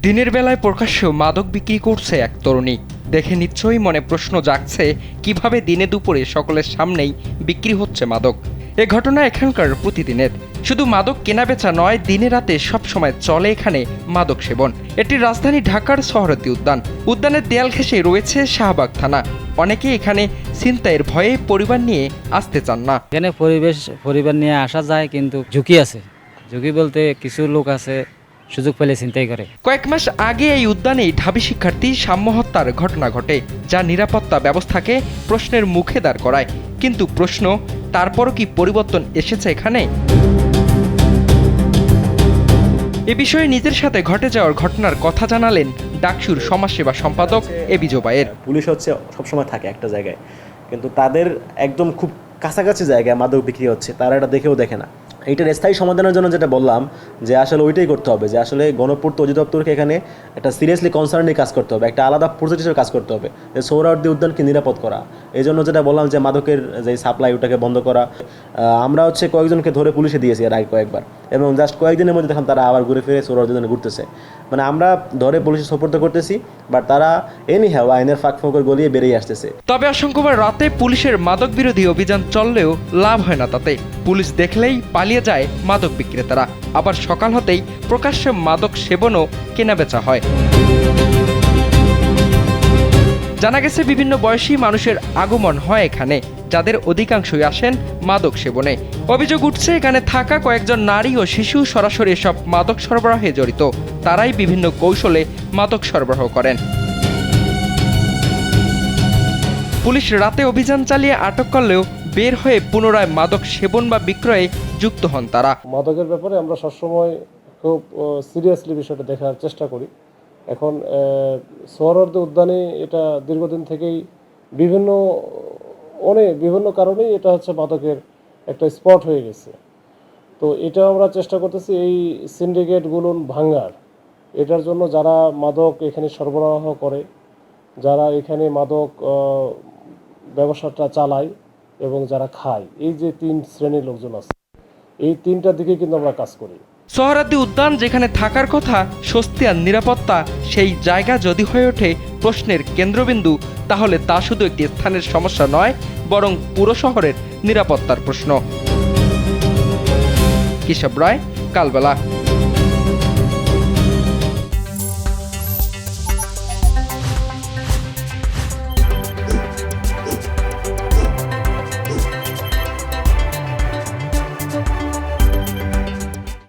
দিনের বেলায় প্রকাশ্যে মাদক বিক্রি করছে এক তরুণী। দেখে নিশ্চয়ই মনে প্রশ্ন জাগছে, কিভাবে দিনে দুপুরে সকলের সামনেই বিক্রি হচ্ছে মাদক। এ ঘটনা এখানকার প্রতিদিনের। শুধু মাদক কেনাবেচা নয়, দিনে রাতে সবসময় চলে এখানে মাদক সেবন। এটি রাজধানী ঢাকার সোহরাওয়ার্দী উদ্যান। উদ্যানের দেয়াল ঘেঁষে রয়েছে শাহবাগ থানা। অনেকে এখানে ছিনতাইয়ের ভয়ে পরিবার নিয়ে আসতে চান না। এখানে পরিবার নিয়ে আসা যায়, কিন্তু ঝুঁকি আছে। ঝুঁকি বলতে কিছু লোক আছে সুযোগ পেলে ছিনতাই করে। কয়েক মাস আগে এই উদ্যানেই ঢাবি শিক্ষার্থী সাম্য হত্যার ঘটনা ঘটে, যা নিরাপত্তা ব্যবস্থাকে প্রশ্নের মুখে দাঁড় করায়। কিন্তু প্রশ্ন, তারপরও কি পরিবর্তন এসেছে এখানে? এ বিষয়ে নিজের সাথে ঘটে যাওয়ার ঘটনার কথা জানালেন ডাকসুর সমাজসেবা সম্পাদক এবি জোবায়ের। পুলিশ সবসময় থাকে একটা জায়গায়, কিন্তু তাদের একদম খুব কাছাকাছি জায়গায় মাদক বিক্রি হচ্ছে, তারা এটা দেখেও দেখে না। এইটার স্থায়ী সমাধানের জন্য যেটা বললাম, যে আসলে ওইটাই করতে হবে, যে আসলে গণপূর্ত অধিদপ্তরকে এখানে একটা সিরিয়াসলি কনসার্ন নিয়ে কাজ করতে হবে, একটা আলাদা প্রজেক্ট হিসেবে কাজ করতে হবে, যে সোহরাওয়ার্দী উদ্যানকে নিরাপদ করা। এই জন্য যেটা বললাম, যে মাদকের যে সাপ্লাই ওটাকে বন্ধ করা। আমরা কয়েকজনকে ধরে পুলিশে দিয়েছি এর আগে কয়েকবার, এবং জাস্ট কয়েকদিনের মধ্যে দেখলাম তারা আবার ঘুরে ফিরে সোহরাওয়ার্দী উদ্যানে ঘুরতেছে। মানে আমরা ধরে পুলিশে সোপর্দ করতেছি, বাট তারা এনিহাও আইনের ফাঁক ফোকর গলিয়ে বেরিয়ে আসতেছে। তবে অসংখ্যবার রাতে পুলিশের মাদক বিরোধী অভিযান চললেও লাভ হয় না তাতে। পুলিশ দেখলেই পালিয়ে যায় মাদক বিক্রেতারা। আবার সকাল হতেই প্রকাশ্যে মাদক সেবনও কেনাবেচা হয়। জানা গেছে, বিভিন্ন বয়সী মানুষের আগমন হয় এখানে, যাদের অধিকাংশই আসেন মাদক সেবনে। অভিযোগ উঠছে, এখানে থাকা কয়েকজন নারী ও শিশু সরাসরি এসব মাদক সরবরাহে জড়িত। তারাই বিভিন্ন কৌশলে মাদক সরবরাহ করেন। পুলিশ রাতে অভিযান চালিয়ে আটক করলেও বের হয়ে পুনরায় মাদক সেবন বা বিক্রয়ে যুক্ত হন তারা। মাদকের ব্যাপারে আমরা সবসময় খুব সিরিয়াসলি বিষয়টা দেখার চেষ্টা করি। এখন সোহরাওয়ার্দী উদ্যানে এটা দীর্ঘদিন থেকেই বিভিন্ন কারণেই এটা মাদকের একটা স্পট হয়ে গেছে। তো এটা আমরা চেষ্টা করতেছি এই সিন্ডিকেটগুলো ভাঙার। এটার জন্য যারা মাদক এখানে সরবরাহ করে, যারা এখানে মাদক ব্যবসাটা চালায় এবং যারা খায়, এই যে তিন শ্রেণীর লোকজন আছে, এই তিনটার দিকে কিন্তু আমরা কাজ করি। সোহরাওয়ার্দী উদ্যান যেখানে থাকার কথা স্বস্তি আর নিরাপত্তা, সেই জায়গা যদি হয়ে ওঠে প্রশ্নের কেন্দ্রবিন্দু, তাহলে তা শুধু একটি স্থানের সমস্যা নয়, বরং পুরো শহরের নিরাপত্তার প্রশ্ন। কেশব রায়, কালবেলা।